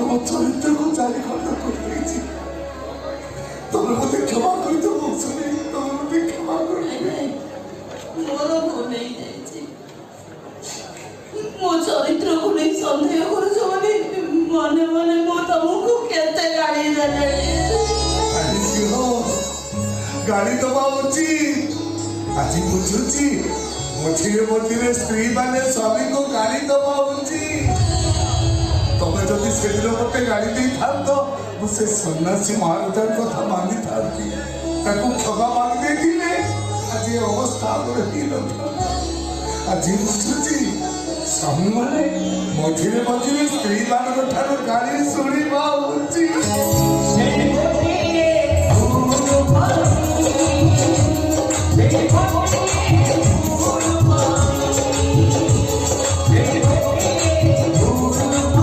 तुम चरित्र को जारी खंड कर देछि तुम मते क्षमा कर दो सुनी तुम मते क्षमा कर मोर भूल नहीं जाइछि मो चरित्र को नहीं संदेह करू जमाने मने मने मो तुमको केते गाड़ी देले गाड़ी दबा उचित आज बुझुची मझिरे मझिरे स्त्री माने स्वामी को गाड़ी दबा उचित तमे जदि से दिन मते गाड़ी दे थांतो मुझे सन्यासी महाराज कथा मानी थांती ताको क्षमा मांग देथिले आज ये अवस्था रही न आज बुझुची स्वामी माने मझिरे मझिरे स्त्री